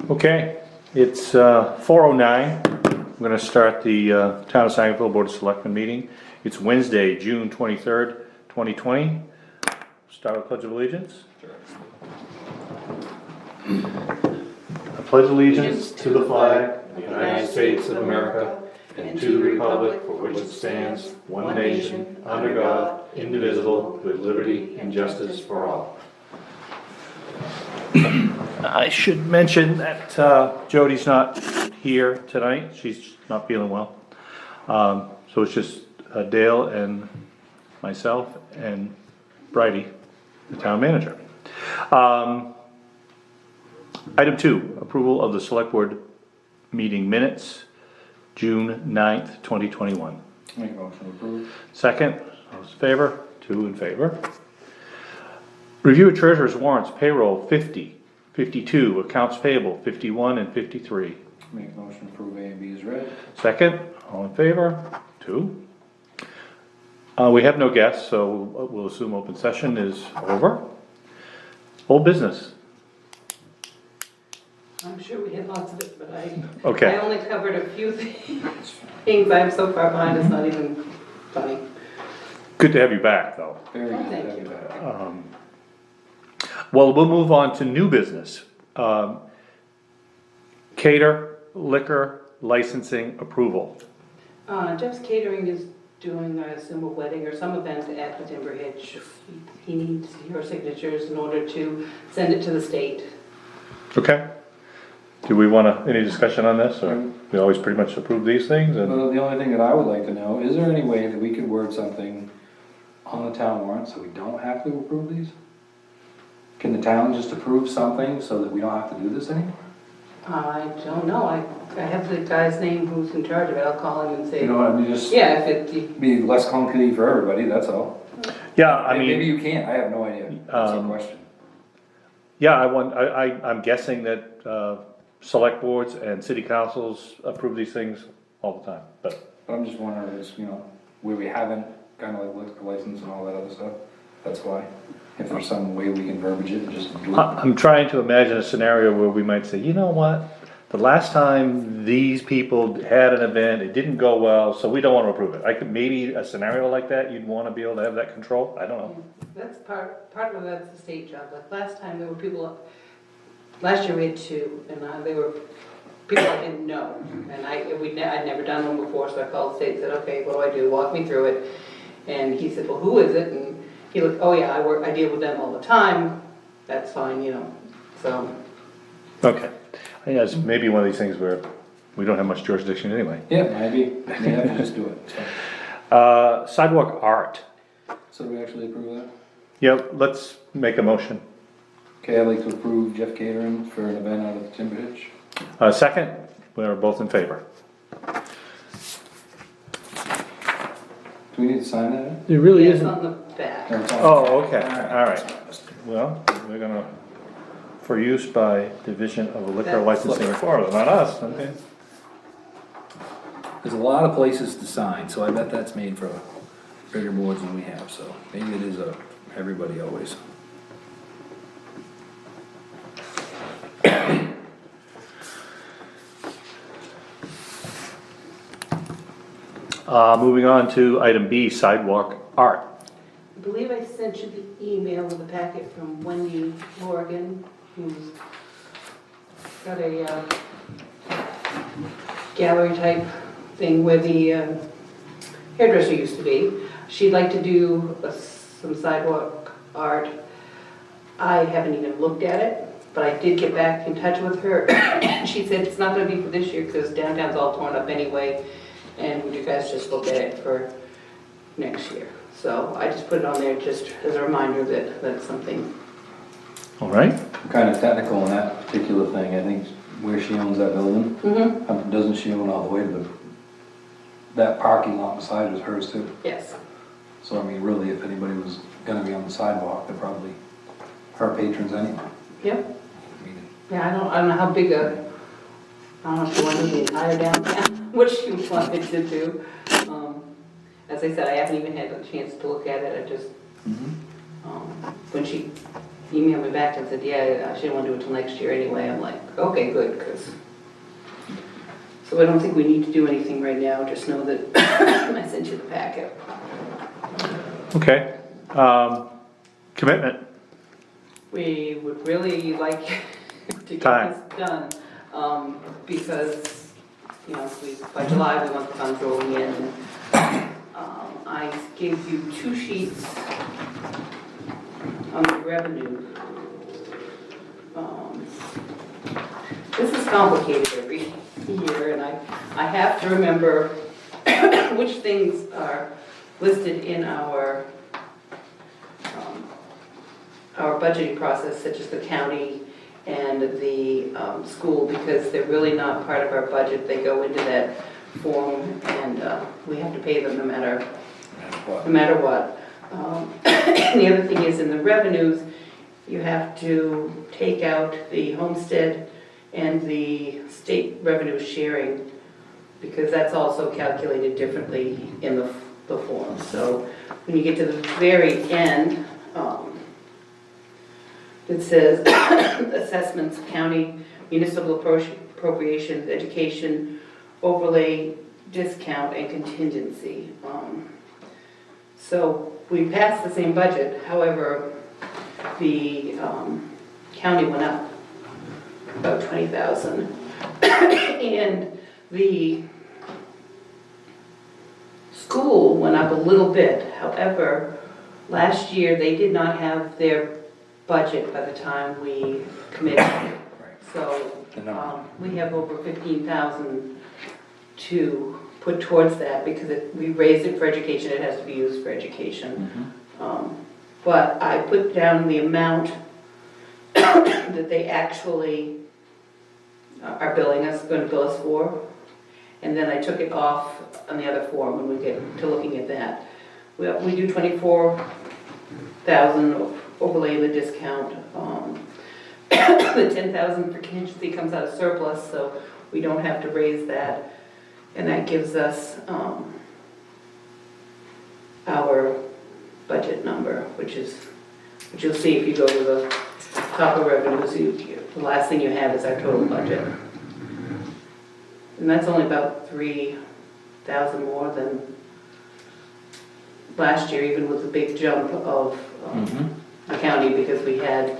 Okay, it's 4:09. I'm going to start the Town of Sangerville Board of Selectmen meeting. It's Wednesday, June 23rd, 2020. Start with Pledge of Allegiance. I pledge allegiance to the flag of the United States of America and to the republic for which it stands, one nation, under God, indivisible, with liberty and justice for all. I should mention that Jody's not here tonight. She's not feeling well. So it's just Dale and myself and Bridie, the town manager. Item 2, approval of the select board meeting minutes, June 9th, 2021. Make a motion to approve. Second, those in favor? 2 in favor. Review of treasurer's warrants, payroll 50, 52, accounts payable 51 and 53. Make a motion to approve A and B is read. Second, all in favor? 2. We have no guests, so we'll assume open session is over. Old business. I'm sure we had lots of it, but Okay. I only covered a few things. I'm so far behind, it's not even funny. Good to have you back, though. Very good. thank Have you. back. Well, we'll move on to new business. Cater, liquor, licensing approval. Jeff's Catering is doing, I assume, a wedding or some event at the Timber Hitch. He needs your signatures in order to send it to the state. Okay. Do we want any discussion on this, or we always pretty much approve these things? And Well, the only thing that I would like to know, is there any way that we could word something on the town warrant so we don't have to approve these? Can the town just approve something so that we don't have to do this anymore? I don't know, I have the guy's name who's in charge of it, I'll call him and say. You know what I mean, just Yeah, if it, be less clunky for everybody, that's all. yeah, I mean. Maybe you can't, I have no idea, that's a question. Yeah, I'm guessing that select boards and city councils approve these things all the time, but. But I'm just wondering, is, where we haven't, kind of like liquor license and all that other stuff, that's why. If there's some way we can verbiage it and just do it. I'm trying to imagine a scenario where we might say, you know what? The last time these people had an event, it didn't go well, so we don't want to approve it. I could, maybe a scenario like that, you'd want to be able to have that control, I don't know. that's part of that's the state job, like last time there were people, last year we had 2, and they were people I didn't know, and I'd never done one before, so I called the state and said, okay, what do I do, walk me through it, and he said, well, who is it, and he looked, oh yeah, I deal with them all the time, that's fine, so. Okay, I think that's maybe one of these things where we don't have much jurisdiction anyway. Yeah, maybe, we have to just do it, so. Sidewalk art. So do we actually approve that? Yep, let's make a motion. Okay, I'd like to approve Jeff Catering for an event out of the Timber Hitch. Second, we're both in favor. Do we need to sign that? It really Yeah, it's on the back. Or it's on- Oh, okay, all right. Well, we're gonna, for use by Division of Liquor That's- Licensing Authority, not us, okay? There's a lot of places to sign, so I bet that's made for bigger boards than we have, so maybe it is everybody always. Moving on to item B, sidewalk art. I believe I sent you the email with a packet from Wendy Morgan, who's got a gallery type thing where the hairdresser used to be. She'd like to do some sidewalk art. I haven't even looked at it, but I did get back in touch with her. She said it's not gonna be for this year because downtown's all torn up anyway, and would you guys just look at it for next year? So I just put it on there just as a reminder that that's something. All right, I'm kind of technical in that particular thing, I think where she owns that building. Doesn't she own all the way to that parking lot beside is hers too? Yes. So I mean, really, if anybody was gonna be on the sidewalk, they're probably her patrons anyway. Yep. I mean, Yeah, I don't know how big I don't know if she wanted the entire downtown, what she wanted to do. As I said, I haven't even had a chance to look at it, I just, when she emailed me back and said, yeah, she didn't want to do it till next year anyway. I'm like, okay, good, because. So I don't think we need to do anything right now, just know that I sent you the packet. Okay. Commitment. We would really like to get Time. this done, because, you know, by July, we want the funds rolling in. I gave you 2 sheets on the revenue. This is complicated every year, and I have to remember which things are listed in our budgeting process, such as the county and the school, because they're really not part of our budget. They go into that form, and we have to pay them no matter what. And the other thing is, in the revenues, you have to take out the homestead and the state revenue sharing, because that's also calculated differently in the form. So when you get to the very end, it says assessments, county, municipal appropriations, education, overlay, discount, and contingency. So we passed the same budget, however, the county went up about 20,000, and the school went up a little bit. However, last year they did not have their budget by the time we committed. So we have over 15,000 to put towards that, because we raised it for education. It has to be used for education. But I put down the amount that they actually are billing us, going to bill us for, and then I took it off on the other form when we get to looking at that. We do 24,000 overlay the discount. The 10,000 for contingency comes out of surplus, so we don't have to raise that, and that gives us our budget number, which you'll see if you go to the top of revenues. The last thing you have is our total budget, and that's only about 3,000 more than last year, even with the big jump of the county, because we had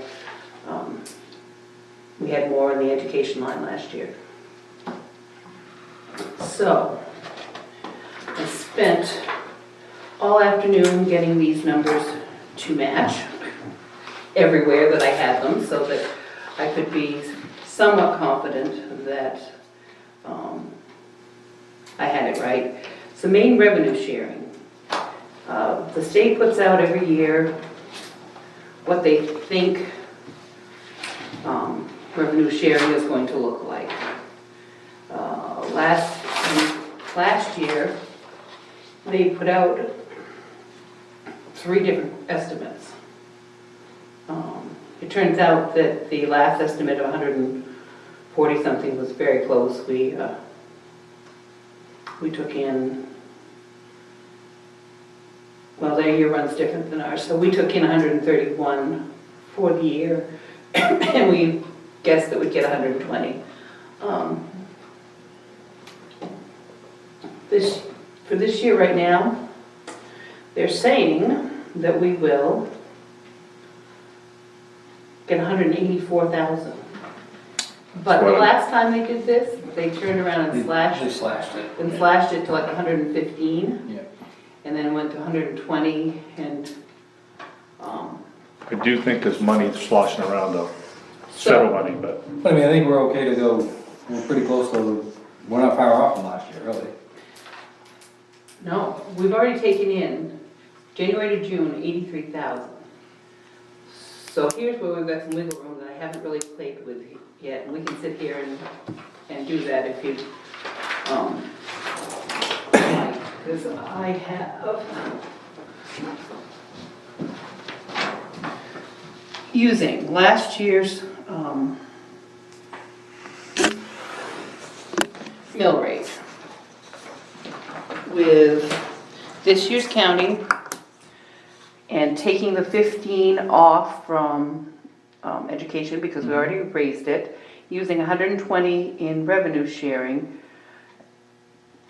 more in the education line last year. So I spent all afternoon getting these numbers to match everywhere that I had them, so that I could be somewhat confident that I had it right. So main revenue sharing. The state puts out every year what they think revenue sharing is going to look like. Last year, they put out 3 different estimates. It turns out that the last estimate of 140 something was very close. We took in, well, their year runs different than ours, so we took in 131 for the year, and we guessed that we'd get 120. For this year right now, they're saying that we will get 184,000. But the last time they did this, they turned around and slashed it to like 115. Yeah. And then went to 120, and I do think there's money sloshing around though. Federal money, but. I mean, I think we're okay to go, we're pretty close to, we're not far off from last year, really. no, we've already taken in January to June 83,000. So here's where we've got some wiggle room that I haven't really played with yet, and we can sit here and do that if you like, because I have using last year's mill rate with this year's county, and taking the 15 off from education, because we already raised it. Using 120 in revenue sharing,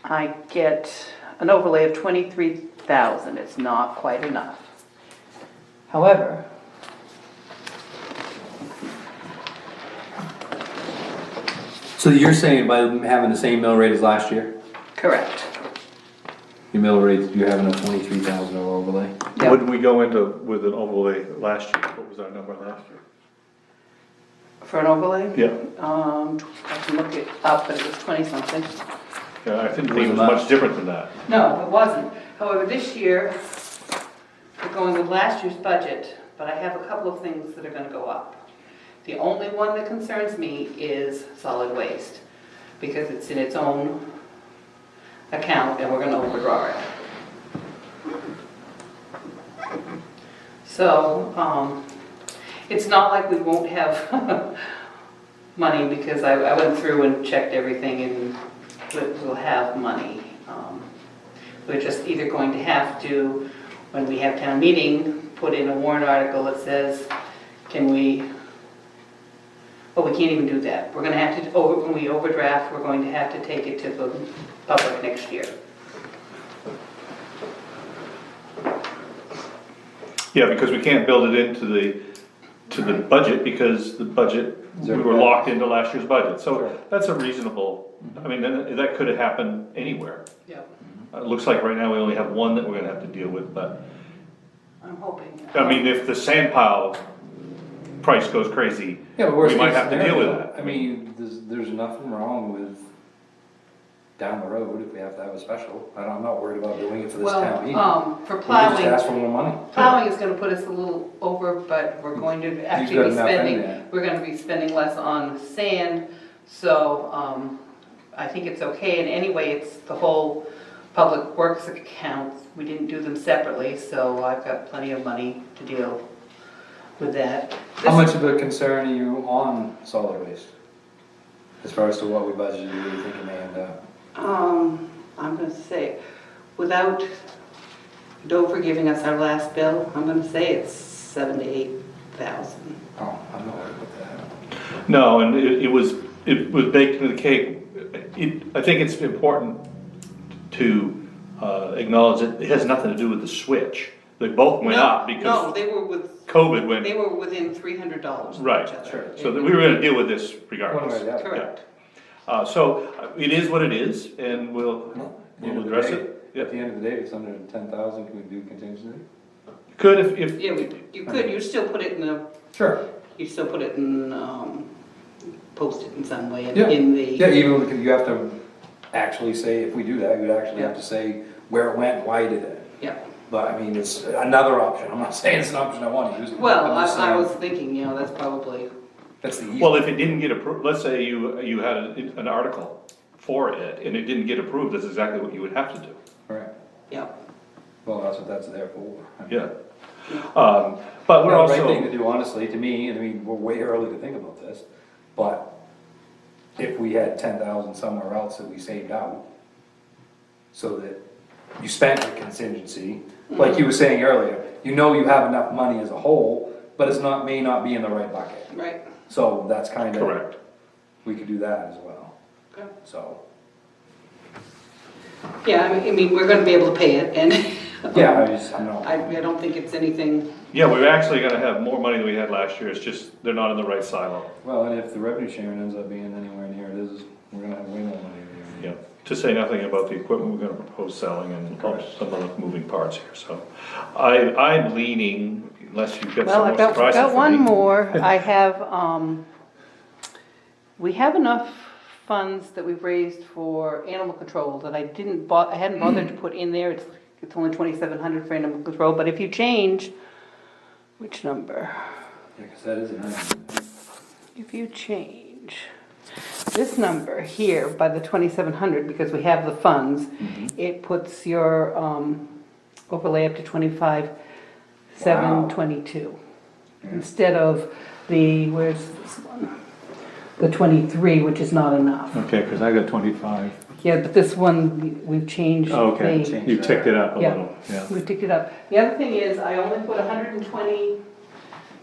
I get an overlay of 23,000. It's not quite enough. However, So you're saying by having the same mill rate as last year, correct. your mill rate, you're having a $23,000 overlay? Yep. What did we go into with an overlay last year? What was our number last year? For an overlay? Yeah, I can look it up, but it was 20-something. yeah, I didn't think it Was was it not? much different than that. No, it wasn't. However, this year, we're going with last year's budget, but I have a couple of things that are gonna go up. The only one that concerns me is solid waste, because it's in its own account and we're gonna overdraw it. So, it's not like we won't have money, because I went through and checked everything and we'll have money. We're just either going to have to, when we have town meeting, put in a warrant article that says, can we, well, we can't even do that. We're gonna have to, when we overdraft, we're going to have to take it to the public next year. Yeah, because we can't build it into the budget, because the budget, we were locked into last year's budget. So that's a reasonable, I mean, that could have happened anywhere. Yeah. It looks like right now we only have one that we're gonna have to deal with, but, I'm hoping. I mean, if the sand pile price goes crazy, Yeah, but worst we might case have to deal with scenario, that. I mean, there's nothing wrong with down the road if we have to have a special. I'm not worried about doing it for this town meeting. Well, for We just ask plowing, for more money. plowing is gonna put us a little over, but we're going to actually got be enough in spending, there. we're gonna be spending less on sand. So, I think it's okay, and anyway, it's the whole public works account. We didn't do them separately, so I've got plenty of money to deal with that. How much of a concern are you on solid waste? As far as to what we budgeted, what do you think it may end up? I'm gonna say, without Dover giving us our last bill, I'm gonna say it's 7,000 to 8,000. Oh, I'm not worried about that. No, and it was baked into the cake. I think it's important to acknowledge that it has nothing to do with the switch. They both went up No, because they were with, COVID went, they were within $300 of right, each other. sure. so that we were gonna deal with this One way or regardless. the other. Correct. So it is what it is, and we'll At the end we'll of the address day- it. At the end of the day, it's under 10,000, can we do contingency? Could if, Yeah, you could, you still put it in the, Sure. you still put it in, post it in some way Yeah. in the. Yeah, even because you have to actually say, if we do that, you'd actually have Yeah. to say where it went, why you did it. Yeah, But I mean, it's another option, I'm not saying it's an option I want to use. well, I'm just I saying was thinking, you know, that's probably, That's the easy. well, if it didn't get approved, let's say you had an article for it and it didn't get approved, that's exactly what you would have to do. Right, yeah. well, that's what that's there for. I mean, Yeah. But we're the right thing also, to do, honestly, to me, I mean, we're way early to think about this, but if we had 10,000 somewhere else that we saved out, so that you spent the contingency, like you were saying earlier, you know you have enough money as a whole, but it's not, may not be in the right bucket. Right. So that's kind of. correct. We could do that as well, Okay. so. Yeah, I mean, we're gonna be able to pay it, and Yeah, I know. I don't think it's anything, Yeah, we're actually gonna have more money than we had last year, it's just, they're not in the right silo. Well, and if the revenue sharing ends up being anywhere near it is, we're gonna have way more money. Yeah, to say nothing about the equipment we're gonna propose selling and some other moving parts here, so. I'm leaning, unless you've got Well, some I've more got, surprises for me. one more. I have, we have enough funds that we've raised for animal control that I hadn't bothered to put in there. It's only 2,700 for animal control, but if you change, which number? Yeah, cause that is a nice. If you change this number here by the 2,700, because we have the funds, it puts your overlay up to 25,722. Instead of the, where's this one? The 23, which is not enough. Okay, cause I got 25. Yeah, but this one, we've changed Okay, the, you ticked it up a Yeah. little, yeah. we ticked it up. The other thing is, I only put 120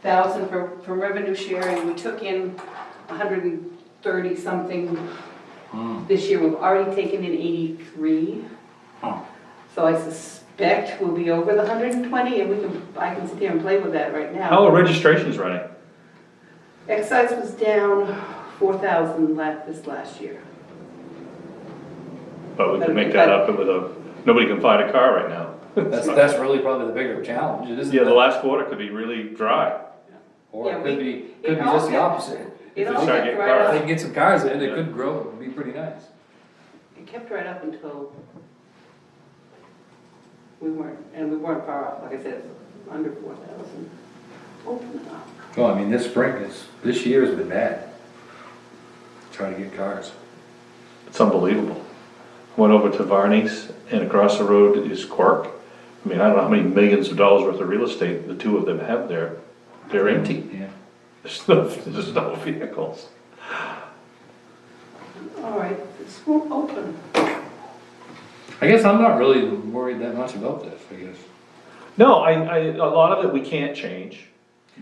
thousand from revenue sharing. We took in 130 something. This year, we've already taken in 83. Huh. So I suspect we'll be over the 120, and I can sit here and play with that right now. How are registrations running? Excise was down 4,000 this last year. But we can make that up with nobody can find a car right now. That's really probably the bigger challenge, it isn't Yeah, the it? last quarter could be really dry. Or Yeah, it could be it just all the kept- opposite. It If all they start kept getting right cars. If they up. can get some cars in, it Yeah. could grow, it'd be pretty nice. It kept right up until we weren't far off, like I said, under 4,000. Open it up. Well, I mean, this year has been bad. Trying to get cars. It's unbelievable. Went over to Varney's and across the road is Quirk. I mean, I don't know how many millions of dollars worth of real estate the two of them have there. They're empty. Yeah. There's no vehicles. All right, this won't open. I guess I'm not really worried that much about this, I guess. No, a lot of it we can't change.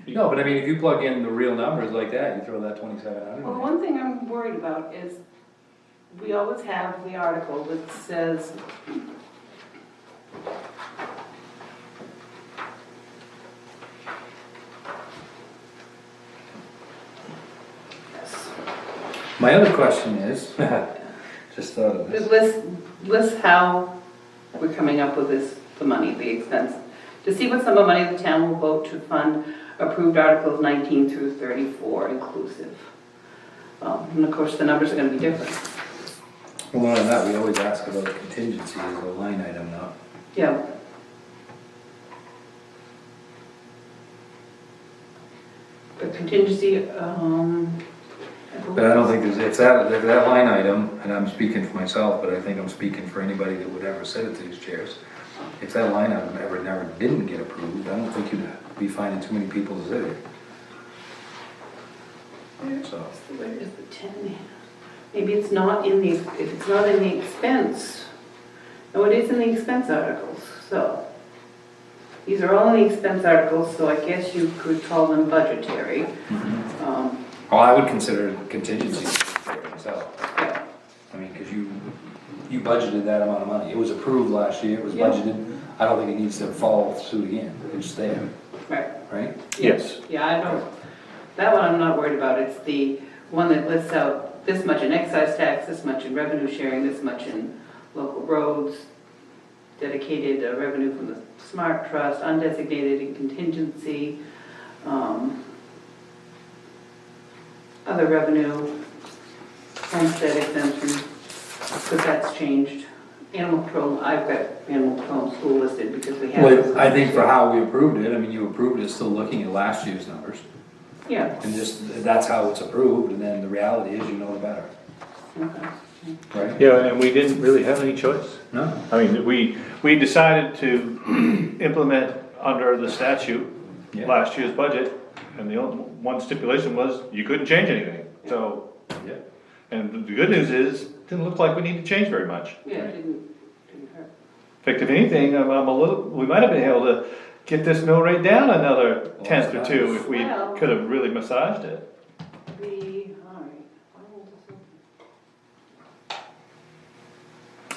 No, but I mean, if you plug in the real numbers like that, you throw that 2,700. Well, the one thing I'm worried about is we always have the article that says yes. My other question is, just thought of It this. lists how we're coming up with the money, the expense. To see what sum of money the town will vote to fund approved articles 19 through 34 inclusive. And of course, the numbers are gonna be different. Well, more than that, we always ask about contingency as a line item now. Yeah. But contingency, But I don't think if that line item, and I'm speaking for myself, but I think I'm speaking for anybody that would ever sit at these chairs. If that line item never didn't get approved, I don't think you'd be finding too many people to sit here. So, where is the 10? Maybe it's not in the, if it's not in the expense. No, it is in the expense articles, so. These are all in the expense articles, so I guess you could call them budgetary. well, I would consider contingency for myself. Yeah. I mean, cause you budgeted that amount of money. It was approved last year, it was Yeah. budgeted. I don't think it needs to follow suit again. It's there, Right. right? Yes. Yeah, I don't, that one I'm not worried about. It's the one that lists out this much in excise tax, this much in revenue sharing, this much in local roads, dedicated revenue from the smart trust, undesignated in contingency, other revenue, homestead exemption, because that's changed. Animal control, I've got animal control and school listed because we have. Well, I think for how we approved it, I mean, you approved it still looking at last year's numbers. Yeah. And just, that's how it's approved, and then the reality is, you know the better, Okay. right? Yeah, and we didn't really have any choice. No. I mean, we decided to implement under the statute Yeah. last year's budget, and the only one stipulation was you couldn't change anything. So, Yeah. and the good news is, it didn't look like we needed to change very much. Yeah, it didn't hurt. In fact, if anything, I'm a little, we might have been able to get this mill rate down another tenth or two if we Well- could have really massaged it. All right. I'll hold this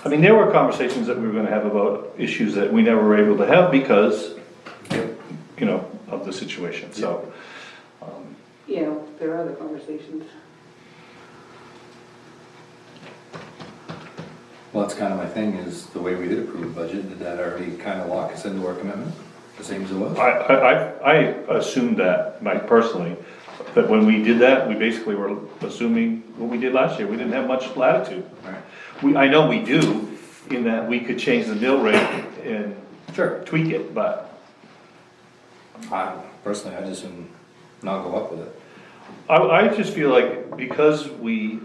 I mean, there were conversations that we were gonna have about issues that we never were able to have because, you know, of the situation, so. open. Yeah, there are other conversations. Well, that's kind of my thing, is the way we did approve the budget, did that already kind of lock us into our commitment, the same as it was? I assumed that, Mike, personally, that when we did that, we basically were assuming what we did last year, we didn't have much latitude. Right. I know we do, in that we could change the mill rate and Sure. tweak it, but Personally, I just would not go up with it. I just feel like because we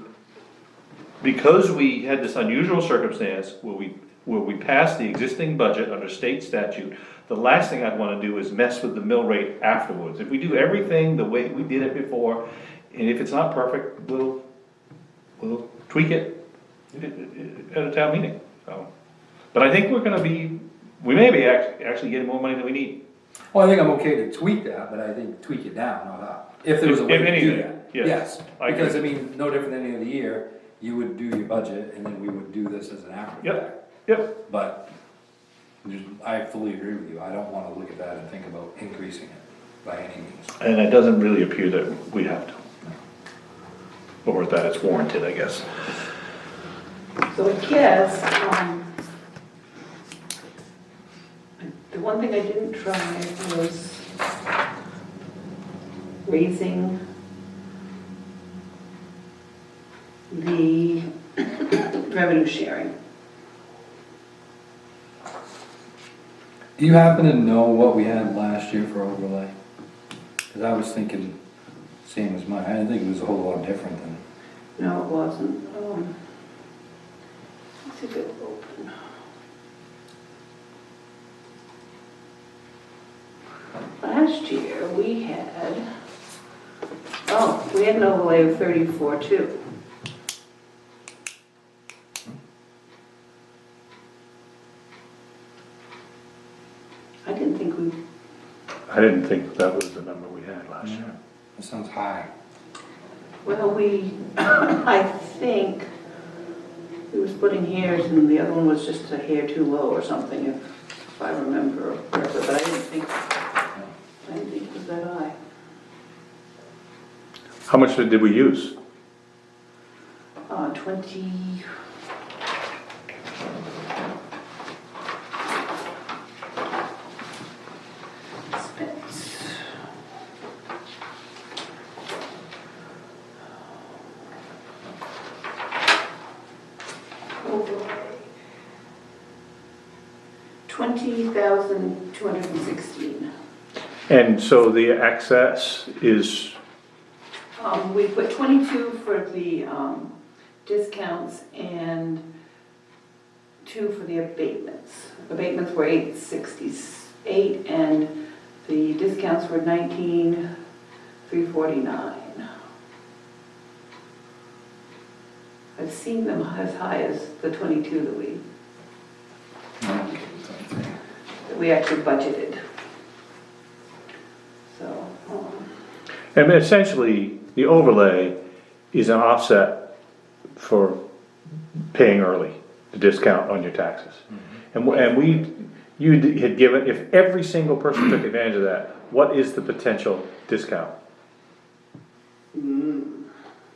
had this unusual circumstance where we passed the existing budget under state statute, the last thing I'd wanna do is mess with the mill rate afterwards. If we do everything the way we did it before, and if it's not perfect, we'll tweak it at a town meeting, so. But I think we may be actually getting more money than we need. Well, I think I'm okay to tweak that, but I think tweak it down, not up. If there was a way If to do anything, that. yes, I Because, I agree. mean, no different than any other year, you would do your budget and then we would do this as an after Yep. fact. Yep, But I fully agree with you. I don't wanna look at that and think about increasing it by any means. and it doesn't really appear that we have to. Or that it's warranted, I guess. So I guess, the one thing I didn't try was raising the revenue sharing. Do you happen to know what we had last year for overlay? Cause I was thinking same as mine. I didn't think it was a whole lot different than. No, it wasn't. Let's see if it'll open. Last year, we had an overlay of 34.2. I didn't think we, I didn't think that was the number we had last year. That sounds high. well, I think we were splitting hairs and the other one was just a hair too low or something, if I remember correctly, but I didn't think it was that high. How much did we use? 20. Expense. Overlay. 20,216. And so the excess is, We put 22 for the discounts and 2 for the abatements. Abatements were 868 and the discounts were 19,349. I've seen them as high as the 22 that we actually budgeted. So, and essentially, the overlay is an offset for paying early, the discount on your taxes. You had given, if every single person took advantage of that, what is the potential discount?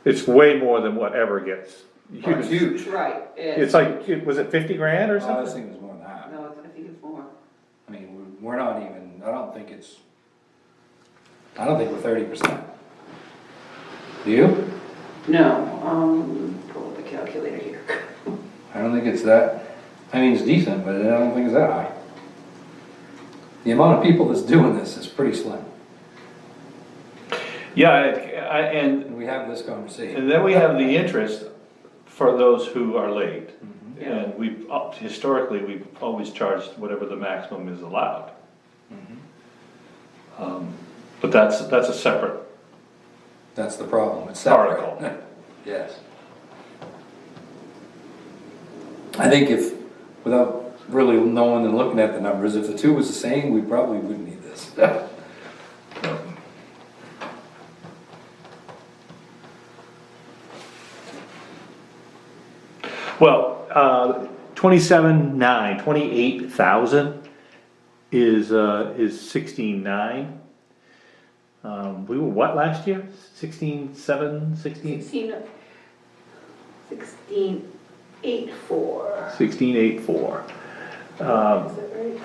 It's way more than whatever gets It's used. huge. right. It's like, was it 50 grand or I was something? thinking it was more than that. No, I think it's more. I mean, we're not even, I don't think we're 30%. Do you? No, pull up the calculator here. I don't think it's that, I mean, it's decent, but I don't think it's that high. The amount of people that's doing this is pretty slim, Yeah, and and we have this conversation. then we have the interest for those who are late. Yeah. And historically, we've always charged whatever the maximum is allowed. But that's a separate That's the problem, it's separate. article. Yes. I think if, without really knowing and looking at the numbers, if the two was the same, we probably wouldn't need this. Well, 28,000 is 16,900. We were what last year? 16,700, 16,840. 16,840. Is that right?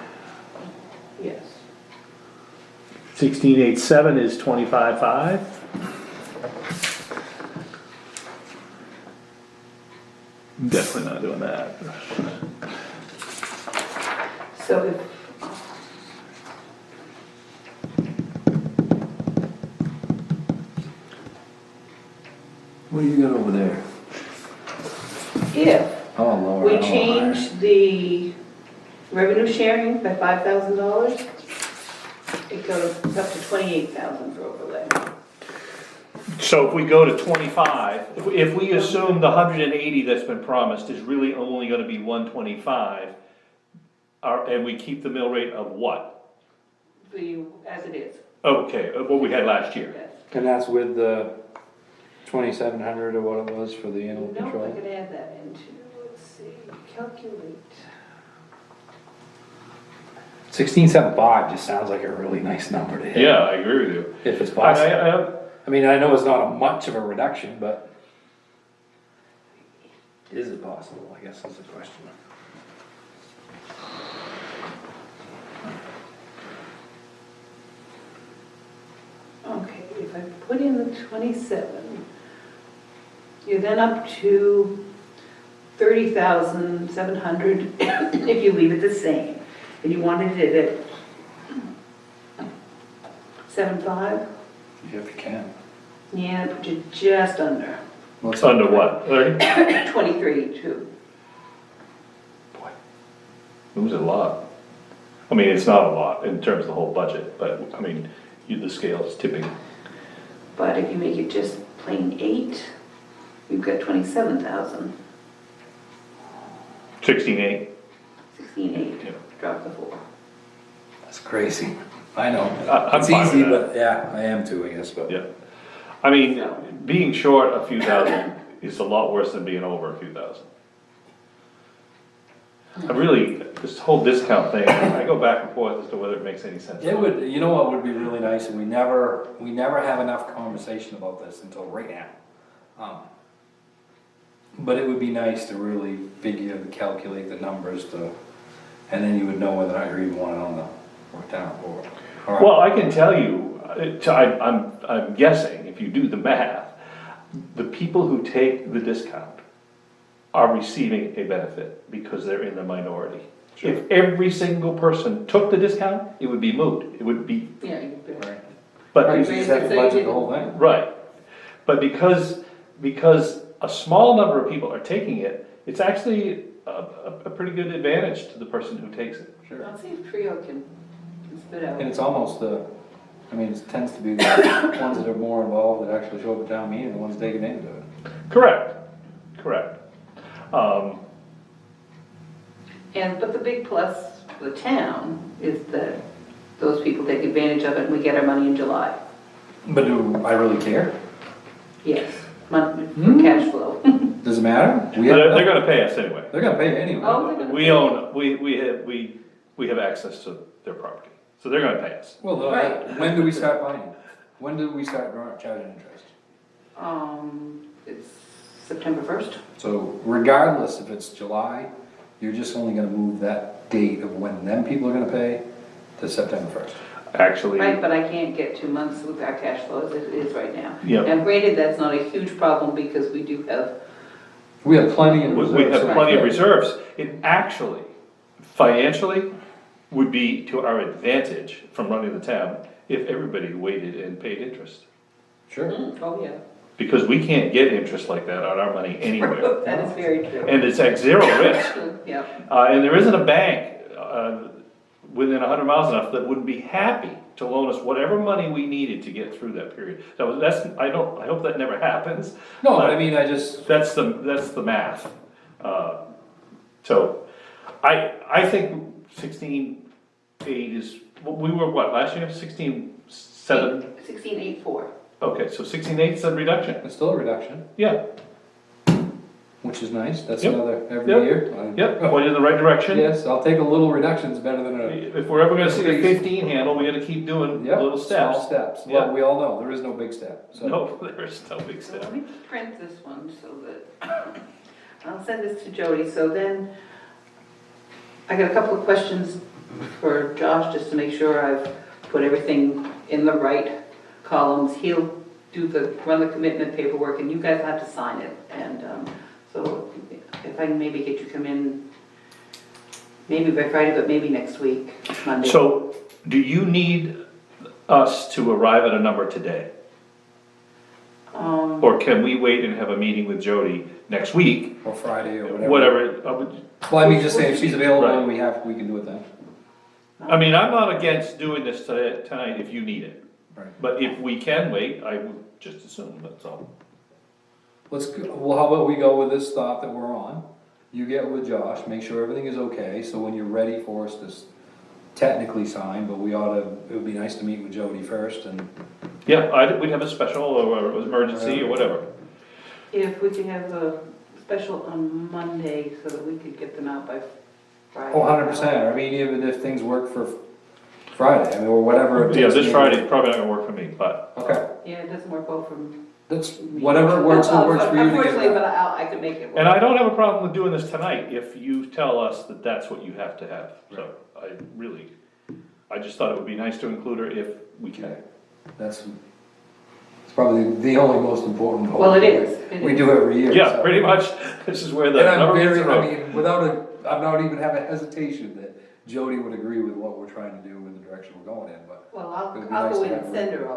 Yes. 16,870 is 25,500. Definitely not doing that. So if, What do you got over there? if Oh, Lord. we change the revenue sharing by $5,000, it goes up to 28,000 for overlay. So if we go to 25, if we assume the 180 that's been promised is really only gonna be 125, and we keep the mill rate of what? as it is, Okay, what we had last year. yes. And that's with the 2,700 or what it was for the animal No, I control? could add that into, let's see, calculate. 1675 just sounds like a really nice number to hit. Yeah, I agree with you. If it's possible. I I mean, I know it's not much of a reduction, but is it possible, I guess is the question. Okay, if I put in the 27, you're then up to 30,700 if you leave it the same. And you wanted it at 7.5? If you can. Yeah, put you just under. It's under what, 30? 23 too. Boy, it was a lot. I mean, it's not a lot in terms of the whole budget, but, I mean, the scale is tipping. But if you make it just plain 8, we've got 27,000. 16.8. 16.8, Yeah. drop the 4. That's crazy. I know. I'm It's fine with easy, that. but yeah, I am too, I guess, but. Yeah. I mean, being short a few thousand is a lot worse than being over a few thousand. I really, this whole discount thing, I go back and forth as to whether it makes any sense. It would, you know what would be really nice, and we never have enough conversation about this until right now. But it would be nice to really figure, calculate the numbers to, and then you would know whether or not you even want it on the town report. Well, I can tell you, I'm guessing, if you do the math, the people who take the discount are receiving a benefit because they're in the minority. Sure. If every single person took the discount, it would be moot, it would be, Yeah, you bet. Right. but. Right, so you just have to budget the whole thing. Right, but because a small number of people are taking it, it's actually a pretty good advantage to the person who takes it. Sure. I'll see if Trio can spit out. And it's almost it tends to be the ones that are more involved that actually show up at town meeting, the ones digging into it. Correct. But the big plus for the town is that those people take advantage of it and we get our money in July. But do I really care? Yes, money for cash flow. Does it matter? They're gonna pay us anyway. They're gonna pay you anyway. Oh, they're gonna We pay. own, we have access to their property, so they're gonna pay us. Well, Right. when do we start buying? When do we start charging interest? It's September 1st. So regardless if it's July, you're just only gonna move that date of when them people are gonna pay to September 1st. Actually, Right, but I can't get 2 months with our cash flow as it is right now. Yeah. Now granted, that's not a huge problem because we do have, We have plenty of we reserves. have plenty of reserves. It actually, financially, would be to our advantage from running the town if everybody waited and paid interest. Sure. oh yeah, Because we can't get interest like that on our money anywhere. that is very true. And it's at zero risk. Yeah, And there isn't a bank within 100 miles enough that wouldn't be happy to loan us whatever money we needed to get through that period. I hope that never happens. No, but I mean, I just, That's the math. So, I think 16.8 is, we were what, last year, 16.7? 16.84. Okay, so 16.8 is a reduction, it's still a reduction, yeah, which is nice. That's Yep. another every Yep. year. yep, pointed in the right direction. Yes, I'll take a little reduction, it's better than a. If we're ever gonna see a 15 handle, we gotta keep doing Yep, little small steps. steps. Yeah. Well, we all know, there is no big step, so. No, there's no big So step. let me print this one so that, I'll send this to Jody, so then, I got a couple of questions for Josh, just to make sure I've put everything in the right columns. He'll run the commitment paperwork, and you guys have to sign it, and, so if I can maybe get you to come in, maybe by Friday, but maybe next week, Monday. So, do you need us to arrive at a number today? Or can we wait and have a meeting with Jody next week? Or Friday or whatever. Whatever, Well, I mean, just say if she's available Right. and we can do it then. I mean, I'm not against doing this tonight if you need it. Right. But if we can wait, I would just assume, that's all. Well, how about we go with this thought that we're on? You get with Josh, make sure everything is okay, so when you're ready for us to technically sign, but we ought to, it would be nice to meet with Jody first and. Yeah, we'd have a special or emergency or whatever. If we could have a special on Monday so that we could get them out by Friday. Oh, 100%, I mean, even if things work for Friday, I mean, or whatever. it Yeah, takes this me- Friday probably not gonna work for me, but. Okay, Yeah, it doesn't work well for me. that's, whatever works for you to Unfortunately, get but that. I could make it work. And I don't have a problem with doing this tonight if you tell us that that's what you have to have. So I just thought it would be nice to include her if we can. Okay, that's, it's probably the only most important goal. Well, it is. It We is. do every year. Yeah, so. pretty much, this is where the And I'm rubber meets very, the I road. mean, without I'm not even having hesitation that Jody would agree with what we're trying to do and the direction we're going in, but. Well, It would be I'll nice go to in have and her. send her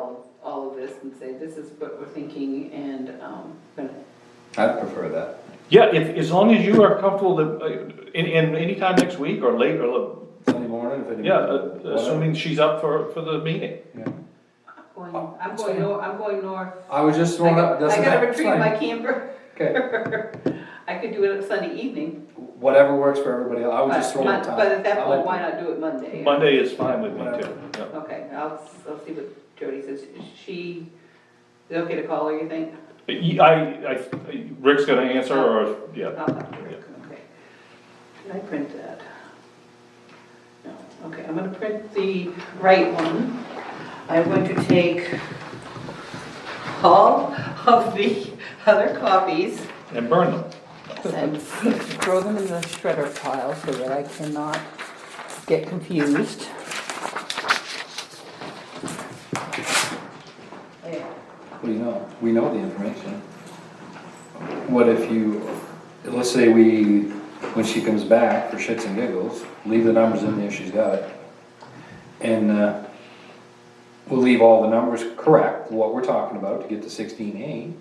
all of this and say, this is what we're thinking, and, gonna I'd prefer that. Yeah, as long as you are comfortable that, in any time next week or late, or, Sunday morning, if it. yeah, assuming she's up for the meeting. Yeah. I'm going north. I was just throwing up, I doesn't gotta that, retrieve my camper. okay, I could do it Sunday evening. whatever works for everybody else, I was just But throwing time. at that I'm point, open. why not do it Monday? Monday is fine with me too. Yeah. Okay, I'll see what Jody says. Is she, is it okay to call her, you think? Rick's gonna answer, or, yeah. I'll talk to her, okay. Did I print that? No, okay, I'm gonna print the right one. I'm going to take all of the other copies And burn them. and throw them in the shredder pile so that I cannot get confused. There. What do you know? We know the information. What if you, let's say when she comes back for shits and giggles, leave the numbers in there she's got. And, we'll leave all the numbers correct, what we're talking about to get to 16A.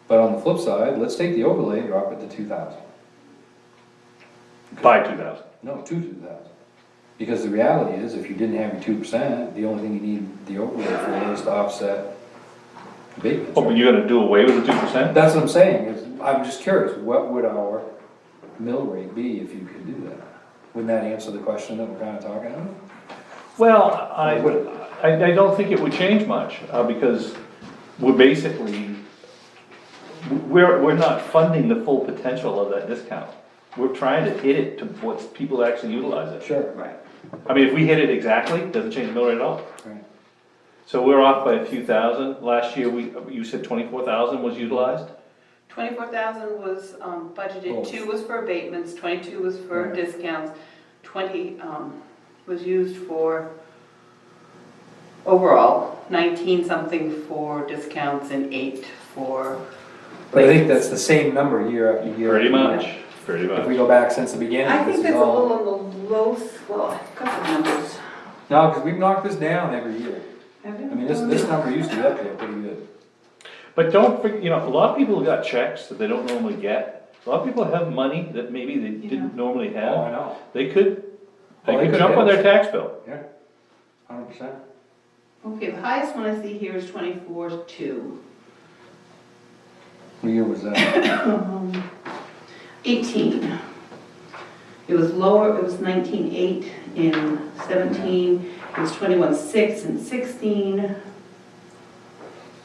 But on the flip side, let's take the overlay and drop it to 2,000. By 2,000. No, to 2,000. Because the reality is, if you didn't have your 2%, the only thing you need the overlay for is to offset abatements. Oh, but you're gonna do away with the 2%? That's what I'm saying, I'm just curious, what would our mill rate be if you could do that? Wouldn't that answer the question that we're kinda talking about? Well, I don't think it would change much, because we're basically, we're not funding the full potential of that discount. We're trying to hit it to what people actually utilize it. Sure. Right. I mean, if we hit it exactly, it doesn't change the mill rate at all. Right. So we're off by a few thousand. Last year, you said 24,000 was utilized? 24,000 was budgeted, Oh. 2 was for abatements, 22 was for Right. discounts, 20 was used for overall, 19 something for discounts and 8 for. But I think that's the same number year after year. Pretty much, pretty If we much. go back since the beginning, I this think is that's a all. little on the low, well, I've got the numbers. No, because we've knocked this down every year. Have you? I mean, this number used to be up there pretty good. But don't forget, a lot of people got checks that they don't normally get. A lot of people have money that maybe they didn't normally Oh, I have. know, They could Oh, they could jump on hit their tax bill. yeah, 100%. Okay, the highest one I see here is 24.2. What year was that? 18. It was lower, it was 19.8 in 17, it was 21.6 in 16.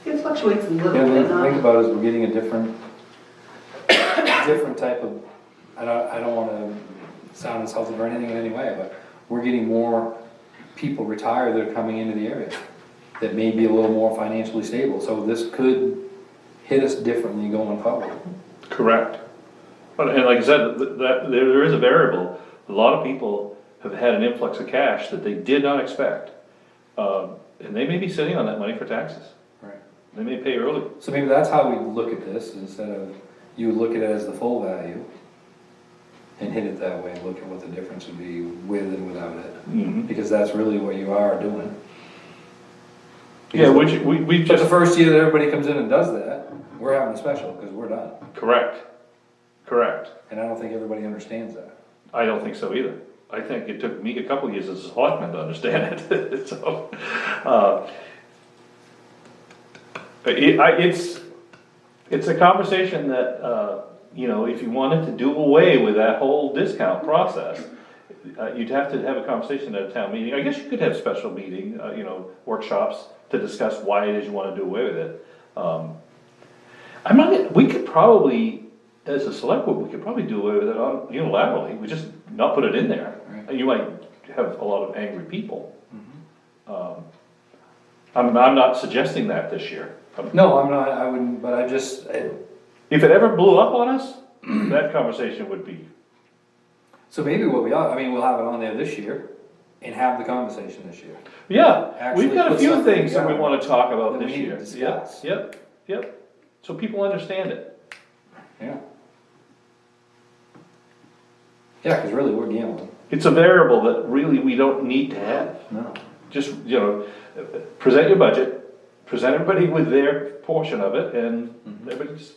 It fluctuates a little Yeah, the bit, thing to think not, about is we're getting a different type of, I don't wanna sound insulting or anything in any way, but we're getting more people retired that are coming into the area that may be a little more financially stable, so this could hit us differently going forward. Correct. But, and like I said, there is a variable. A lot of people have had an influx of cash that they did not expect. And they may be sitting on that money for taxes. Right. They may pay early. So maybe that's how we look at this, instead of, you would look at it as the full value and hit it that way, and look at what the difference would be with and without it, Mhm. because that's really what you are doing. Yeah, which, we But the just, first year that everybody comes in and does that, we're having a special, because we're done, correct. and I don't think everybody understands that. I don't think so either. I think it took me a couple of years as a selectman to understand it, so. It's a conversation that, if you wanted to do away with that whole discount process, you'd have to have a conversation at a town meeting. I guess you could have special meeting, workshops to discuss why it is you wanna do away with it. We could probably, as a select board, we could probably do away with it unilaterally, we just not put it in there. Right. And you might have a lot of angry people. I'm not suggesting that this year. No, I'm not, I wouldn't, but If it ever blew up on us, that conversation would be, so maybe what we ought, we'll have it on there this year and have the conversation this year. yeah, Actually we've got a put few something things that we together wanna talk about that we this need to year. discuss. Yep, so people understand it. Yeah. Yeah, cause really, we're gambling. It's a variable that really we don't need to have. No. Just, present your budget, present everybody with their portion of it, and everybody just,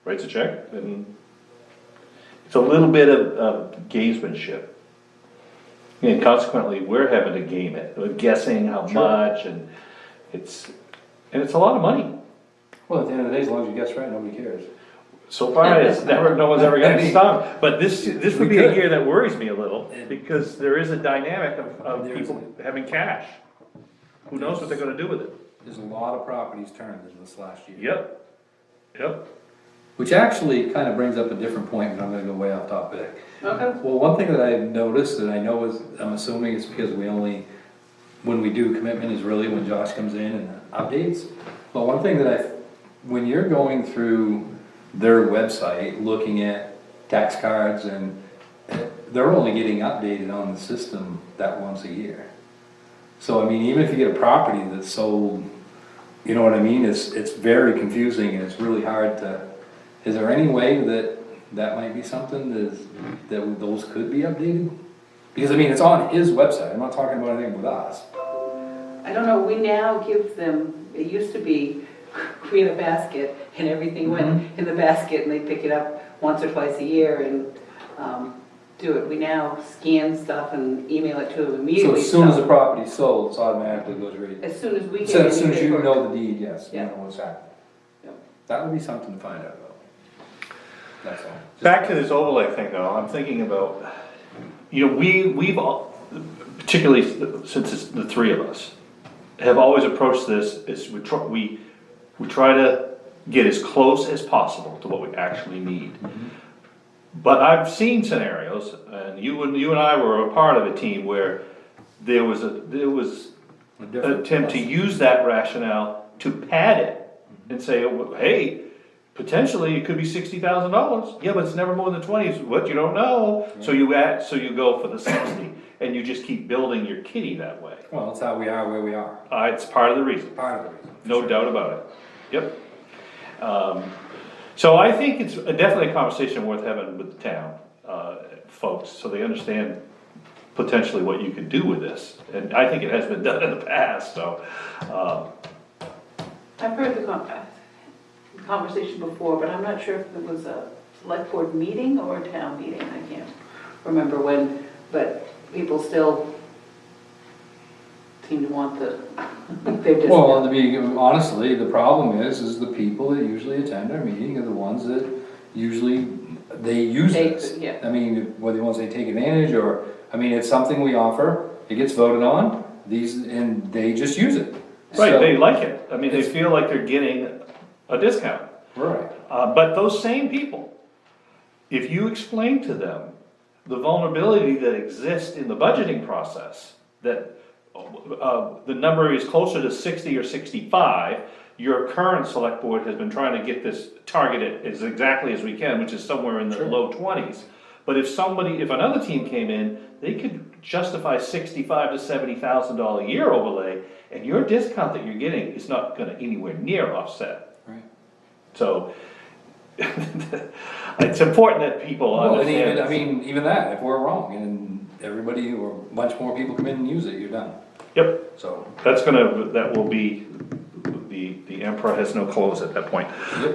writes a check, and it's a little bit of gamesmanship. And consequently, we're having to game it, we're guessing how much, and it's a lot of money. Well, at the end of the day, as long as you guess right, nobody cares. So far, no one's ever gotten stung, but this would be a could. year that worries me a little, because there is a dynamic of people having cash. Who knows what they're gonna do with it? There's a lot of properties turned in this last year. Yep. Which actually kind of brings up a different point, but I'm gonna go way off topic. Okay. Well, one thing that I've noticed, and I know I'm assuming it's because when we do commitment is really when Josh comes in and updates. But one thing that when you're going through their website, looking at tax cards, and they're only getting updated on the system that once a year. So, even if you get a property that's sold, you know what I mean, it's very confusing, and it's really hard is there any way that might be something that those could be updated? Because, it's on his website, I'm not talking about anything with us. I don't know, we now give them, it used to be create a basket and everything went in the basket and they pick it up once or twice a year and do it. We now scan stuff and email it to them So immediately. as soon as the property's sold, it's automatically goes right. As soon as we get So as soon as any you paperwork. know the deed, yes, you Yeah. know what's happening. Yep. That would be something to find out about. That's all. Back to this overlay thing though, I'm thinking about, we've all, particularly since it's the three of us, have always approached this as we try to get as close as possible to what we actually need. But I've seen scenarios, and you and I were a part of a team where there was an attempt to use that rationale to pad it and say, hey, potentially it could be $60,000. Yeah, but it's never more than 20. What, you don't know? So you go for the 60, and you just keep building your kitty that way. Well, that's how we are where we are. It's part of the reason. Part of the reason. No doubt about it. Yep. So I think it's definitely a conversation worth having with the town folks, so they understand potentially what you could do with this. And I think it has been done in the past, so. I've heard the conversation before, but I'm not sure if it was a select board meeting or a town meeting. I can't remember when, but people still seem to want their discount. Well, to be honestly, the problem is the people that usually attend our meeting are the ones that usually, they use this. Yeah. Whether you want to say take advantage or, it's something we offer, it gets voted on, and they just use it. Right, So- they like it. They feel like they're getting a discount. Right. But those same people, if you explain to them the vulnerability that exists in the budgeting process, that the number is closer to 60 or 65, your current select board has been trying to get this targeted as exactly as we can, which is somewhere in the low 20s. But if another team came in, they could justify $65,000 to $70,000 a year overlay, and your discount that you're getting is not gonna anywhere near offset. Right. So, it's important that people Well, and understand. even that, if we're wrong, and everybody, or a bunch more people come in and use it, you're done. Yep, So, that will be, the emperor has no clothes at that point. Yep.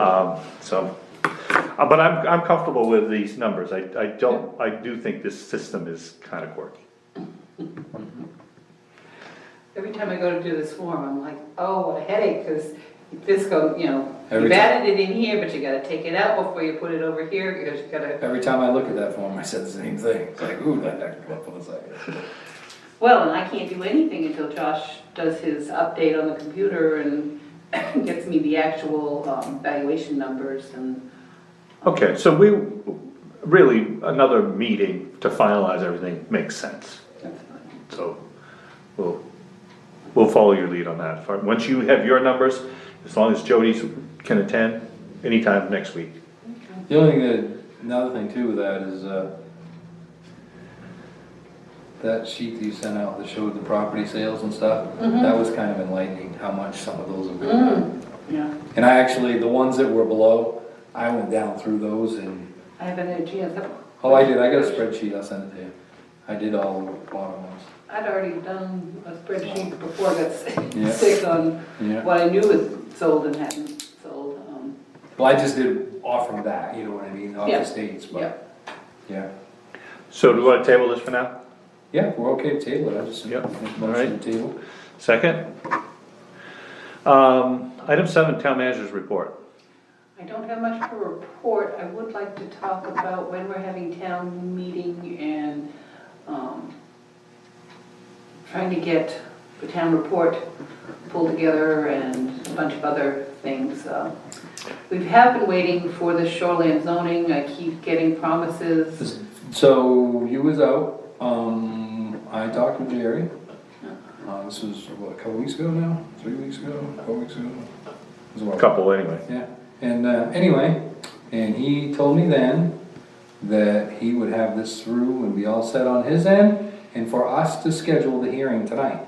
But I'm comfortable with these numbers. I do think this system is kinda quirky. Every time I go to do this form, I'm like, oh, what a headache, because this goes, Every You've time, added it in here, but you gotta take it out before you put it over here, because you gotta, every time I look at that form, I said the same thing. It's like, ooh, that could come up with a second. well, and I can't do anything until Josh does his update on the computer and gets me the actual valuation numbers and. Okay, so really, another meeting to finalize everything makes sense. That's fine. So we'll follow your lead on that. Once you have your numbers, as long as Jody's can attend, anytime next week. The only thing another thing too with that is, that sheet that you sent out that showed the property sales and stuff, that was kind of enlightening, how much some of those have been down. Yeah, And I actually, the ones that were below, I went down through those and, I haven't had a chance. oh, I did, I got a spreadsheet, I'll send it to you. I did all the bottom ones. I'd already done a spreadsheet before I got Yeah. sick on Yeah. what I knew was sold and hadn't sold. Well, I just did off from that, you know what I mean, off Yeah. the states, Yeah. but, yeah. So do you wanna table this for now? Yeah, we're okay to table it, I just, Yep. make a All motion right. to table. Second? Item 7, town manager's report. I don't have much to report. I would like to talk about when we're having town meeting and trying to get the town report pulled together and a bunch of other things. We have been waiting for the shoreline zoning. I keep getting promises. So, you was out, I talked with Jerry. This was, what, a couple weeks ago now? 3 weeks ago? 4 weeks ago? It was a while. Couple anyway. Yeah, and anyway, and he told me then that he would have this through and be all set on his end, and for us to schedule the hearing tonight.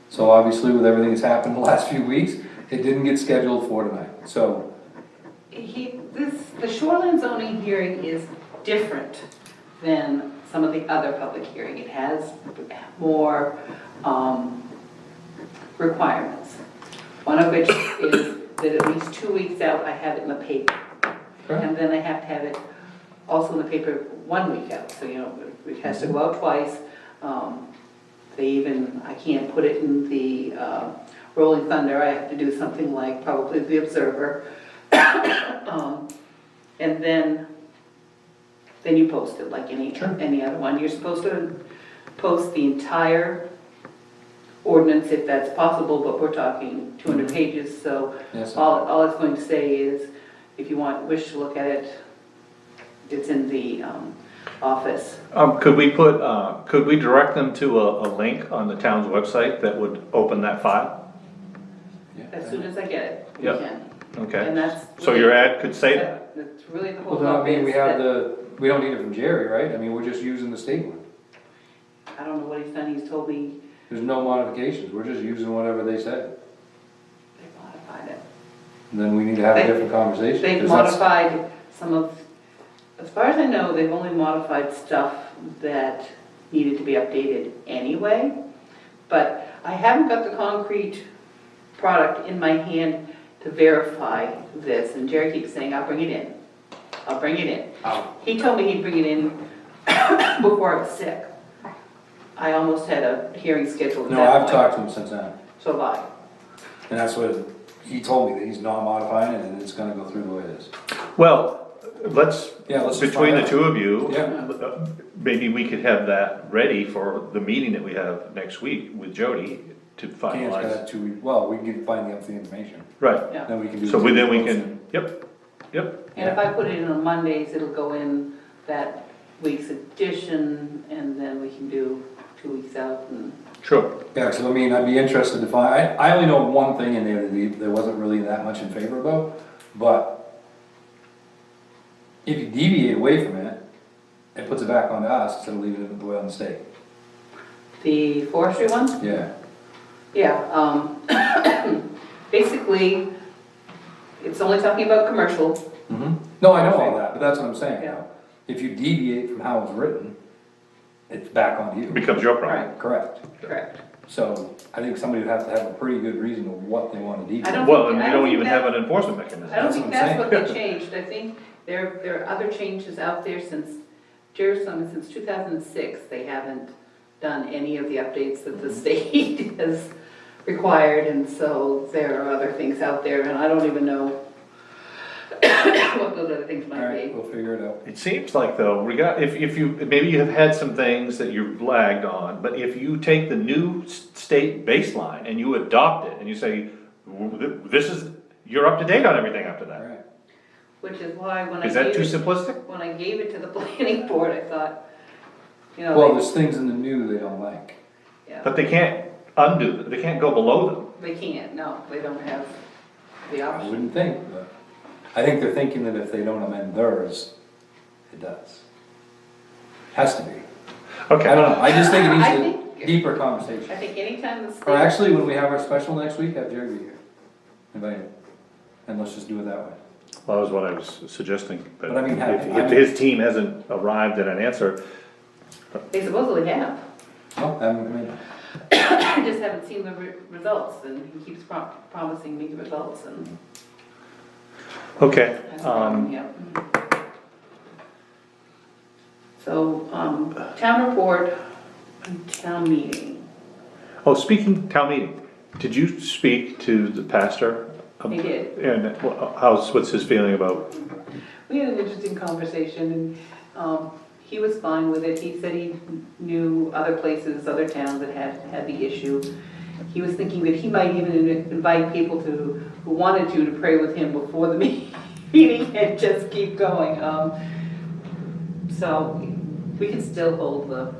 So obviously with everything that's happened the last few weeks, it didn't get scheduled for tonight, so. The shoreline zoning hearing is different than some of the other public hearing. It has more requirements. One of which is that at least 2 weeks out, I have it in the paper. And then I have to have it also in the paper 1 week out, so, you know, it has to go out twice. I can't put it in the Rolling Thunder, I have to do something like probably the Observer. And then you post it like any other one. You're supposed to post the entire ordinance if that's possible, but we're talking 200 pages, so Yes. all it's going to say is, if you wish to look at it, it's in the office. Could we direct them to a link on the town's website that would open that file? As soon as I get it, we Yep. can. Okay. And that's. So your ad could say that? That's really the whole. Well, I mean, we purpose have that- we don't need it from Jerry, right? I mean, we're just using the state one. I don't know what he's done, he's told me There's no modifications, we're just using whatever they said. they modified it. And then we need to have a different conversation. They've 'cause that's- modified some of, as far as I know, they've only modified stuff that needed to be updated anyway. But I haven't got the concrete product in my hand to verify this, and Jerry keeps saying, I'll bring it in. I'll bring it in. Oh. He told me he'd bring it in before I was sick. I almost had a hearing scheduled at No, that I've point. talked to him since then, So have I. and that's what, he told me that he's not modifying it and it's gonna go through the way it is. Well, let's Just between find the out. two of you, Yeah. maybe we could have that ready for the meeting that we have next week with Jody to Can't got finalize. that 2 weeks, well, we can find out the information, Right, Yeah. then we can do. so the then we posting. can, yep, And if I put it in on Mondays, it'll go in that week's edition, and then we can do 2 weeks out and. sure. Yeah, so I mean, I'd be interested to find, I only know one thing in there that there wasn't really that much in favor about, but if you deviate away from it, it puts it back onto us instead of leaving it the way on the state. The forestry one? Yeah. Yeah, basically, it's only talking about commercial. No, I know all that, but that's what I'm saying, Yeah. if you deviate from how it's written, it's back on you. Becomes your problem. Correct. Correct. So I think somebody would have to have a pretty good reason of what they want to deviate. I don't Well, think- and I you don't don't think even have that- an enforcement mechanism. I don't That's think what I'm that's what they saying. changed. I think there are other changes out there since, Jerusalem, since 2006, they haven't done any of the updates that the state has required, and so there are other things out there, and I don't even know what those other things might Alright, be. we'll figure it out. It seems like though, if you, maybe you have had some things that you've lagged on, but if you take the new state baseline and you adopt it and you say, this is, you're up to date on everything after that. Alright. Which is why when I Is that gave too it, simplistic? when I gave it to the planning board, I thought, you know, Well, they, there's things in the new they don't like. yeah, But they can't undo them, they can't go below them. they can't, no, they don't have the I option. wouldn't think, but I think they're thinking that if they don't amend theirs, it does. Has to be. Okay. I don't know, I just think it I needs think- a deeper conversation. I think anytime the Or state, actually, when we have our special next week, have Jerry be here. Invite him. And let's just do it that way. Well, that was what I was suggesting, but But I mean, if his team hasn't arrived at an answer, they supposedly have. No, have him come in. I just haven't seen the results, and he keeps promising me the results, and okay. that's the problem, yeah. So, town report, and town meeting. Oh, speaking town meeting, did you speak to the pastor? I did. And what's his feeling about? We had an interesting conversation, and he was fine with it. He said he knew other places, other towns that had the issue. He was thinking that he might even invite people who wanted to pray with him before the meeting and just keep going. So we can still hold the,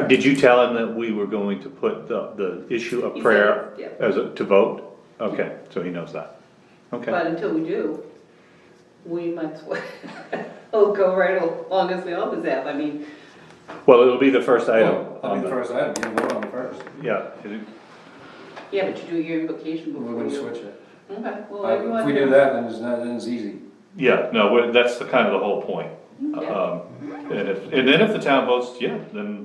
Did you tell him that we were going to put the issue of He prayer said, yeah. as to vote? Okay, so he knows that. Okay. but until we do, we might as well we'll go right along as we always have. I mean, Well, it'll be the first item. Well, that'll be the first item, you vote on it first. Yeah, yeah, but you do your invocation before We're you. gonna switch it. Okay, well, everyone. If we do that, then it's easy. yeah, no, that's the kind of the whole point. Yeah. And then if the town votes, yeah, then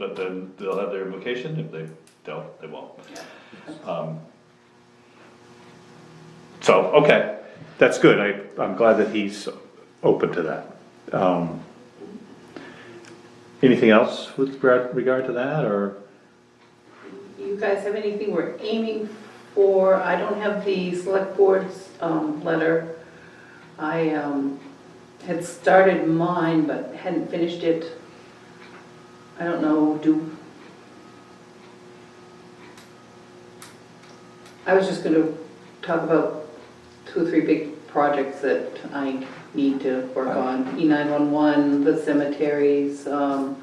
they'll have their invocation, if they don't, they won't. So, okay, that's good, I'm glad that he's open to that. Anything else with regard to that, or? You guys have anything we're aiming for? I don't have the select board's letter. I had started mine but hadn't finished it. I don't know, I was just gonna talk about 2 or 3 big projects that I need to work on. E911, the cemeteries, and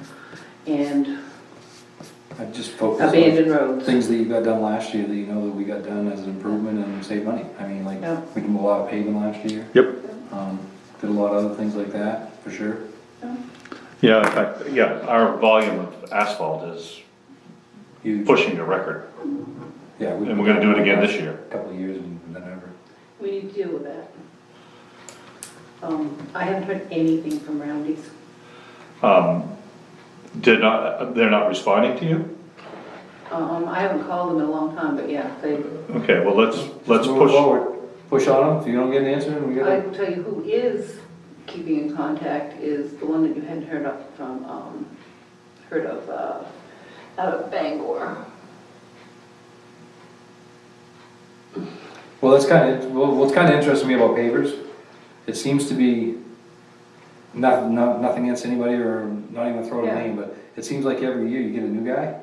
I just focus abandoned on roads. things that you got done last year that you know that we got done as an improvement and save money. I mean, like, Yeah. we did a lot of paving last year. Yep. Did a lot of other things like that, for sure. Yeah, in fact, yeah, our volume of asphalt is Huge. pushing the record, Yeah. and we're gonna do it again this year. Couple of years and then ever. We need to deal with that. I haven't heard anything from Roundy's. They're not responding to you? I haven't called them in a long time, but yeah, they, Okay, well, let's Move push. forward. Push on them. If you don't get an answer, then we I gotta. will tell you who is keeping in contact is the one that you hadn't heard of from, out of Bangor. Well, that's what's kind of interesting to me about pavers, it seems to be, nothing against anybody or not even throw a Yeah. name, but it seems like every year you get a new guy.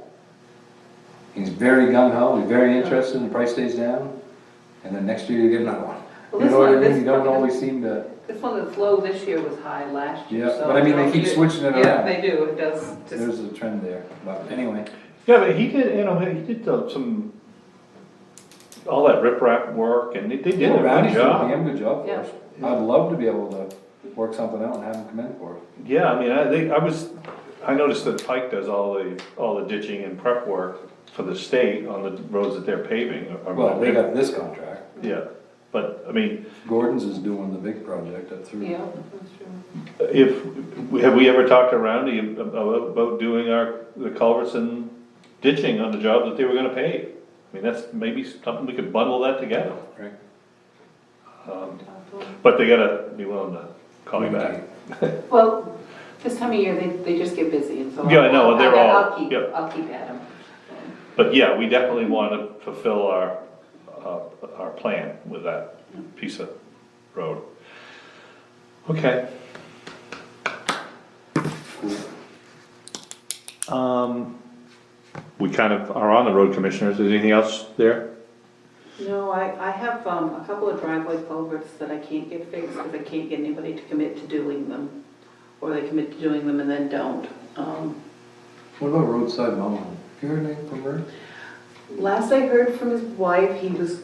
He's very gung ho, he's very interested, and the price stays down, and then next year you get another one. Well, You this know what I one- mean? this You don't one- always seem to, This one that's low this year was high last year, Yeah, so. but I mean, they keep switching it Yeah, around. they do, it does, just, there's a trend there, but anyway. Yeah, but he did, he did some, all that riprap work, and they did a Randy's good doing a job. damn good job for Yeah. us. I'd love to be able to work something out and have him come in for it. Yeah, I mean, I noticed that Pike does all the ditching and prep work for the state on the roads that they're paving. Well, they got this contract. Yeah, but, I mean, Gordon's is doing the big project up through. yeah, that's true. have we ever talked to Roundy about doing the culverts and ditching on the job that they were gonna pave? I mean, that's maybe something, we could bundle that together. Right. But they gotta be willing to call me back. Well, this time of year, they just get busy, and so. Yeah, I know, they're all- I'll keep, yep. I'll keep at them. But yeah, we definitely wanna fulfill our plan with that piece of road. Okay. We kind of are on the road commissioners, is anything else there? No, I have a couple of driveway culverts that I can't get fixed because I can't get anybody to commit to doing them. Or they commit to doing them and then don't. What about roadside mowing? You heard anything from her? Last I heard from his wife, he was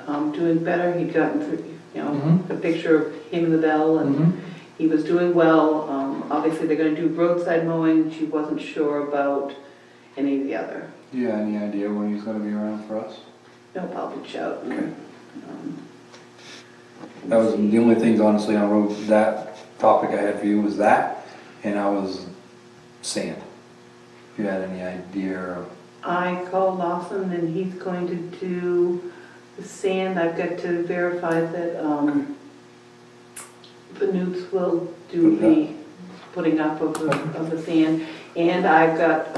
doing better. He'd gotten through, Mhm. a picture of him and the bell, and he was doing well. Obviously, they're going to do roadside mowing. She wasn't sure about any of the other. Yeah, any idea when he's gonna be around for us? No, I'll reach out. Okay. Um, That was the only things honestly on road, that topic I had for you was that, and I was sand. If you had any idea or... I called Lawson and he's going to do the sand. I've got to verify that the Newts will do Put it the putting up of the sand. And I've got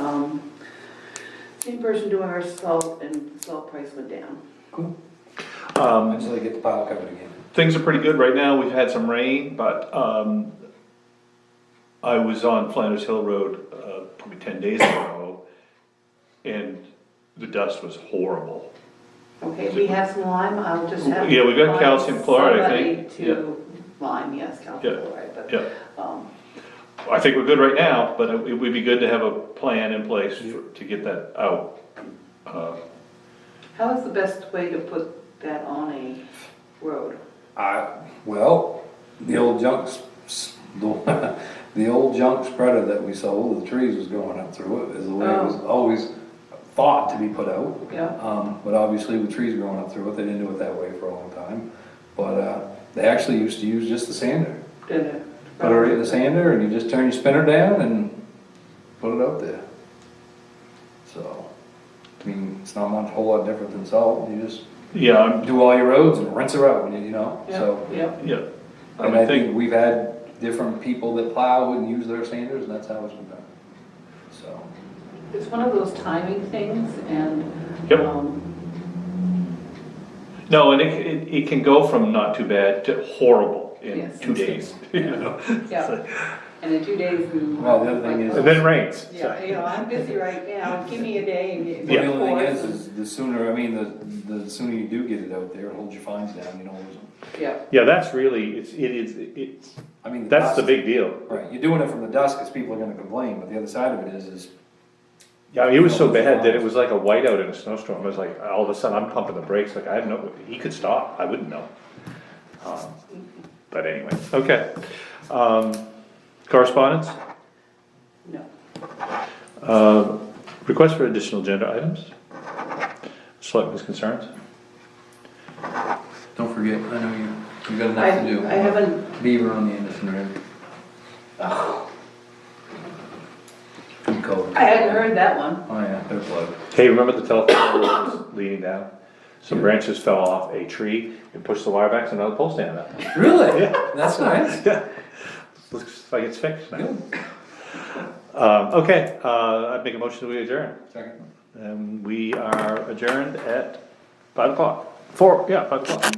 same person doing our salt, and the salt price went down. Cool. Um, Until they get the pile covered again. Things are pretty good right now, we've had some rain, but, I was on Flanders Hill Road, probably 10 days ago, and the dust was horrible. Okay, we have some lime. I'll just have. Yeah, we've got find calcium chloride, I think. somebody to lime, yes, calcium Yeah. chloride, but. Yeah, um, I think we're good right now, but it would be good to have a plan in place to get that out. How is the best way to put that on a road? Well, the old the old junk spreader that we sold, the trees was going up through it, is the way it was always thought to be put out. Yeah. But obviously with trees growing up through it, they didn't do it that way for a long time. But, they actually used to use just the sander. Did it? Put it right in the sander and you just turn your spinner down and put it out there. So, I mean, it's not much, a whole lot different than salt, you just Yeah, do all your roads and rinse her out, you know, Yeah, so. yeah. yeah. I And would I think think, we've had different people that plow and use their sanders, and that's how it's been done. So, It's one of those timing things, and, Yep. no, and it can go from not too bad to horrible in Yes. 2 days, you know? yeah, and in 2 days. Well, the other thing is- And then rains. so. Yeah, I'm busy right now, give me a day and get. well, the only thing is the sooner, I mean, the sooner you do get it out there, it holds your fines down, you don't lose them. Yeah, Yeah, that's really, it's, I mean, that's the dust- big deal. Right, you're doing it from the dust, because people are gonna complain, but the other side of it is, Yeah, it was so bad that it was like a whiteout in a snowstorm, it was like, all of a sudden, I'm pumping the brakes, like, I have no, he could stop, I wouldn't know. But anyway, okay. Correspondence? no. Request for additional agenda items? Selectmen's concerns? don't forget, I know you got I enough to do. haven't, Beaver on the Anderson River. Good code. I hadn't heard that one. Oh, yeah, they're plugged. Hey, remember the telephone pole that was leaning down? Some branches fell off a tree and pushed the wire back, so now the pole's standing up. Really? Yeah. That's nice. Yeah. Looks like it's fixed now. Good. Okay, I'd make a motion to adjourn. Second. And we are adjourned at 5 o'clock. 5 o'clock.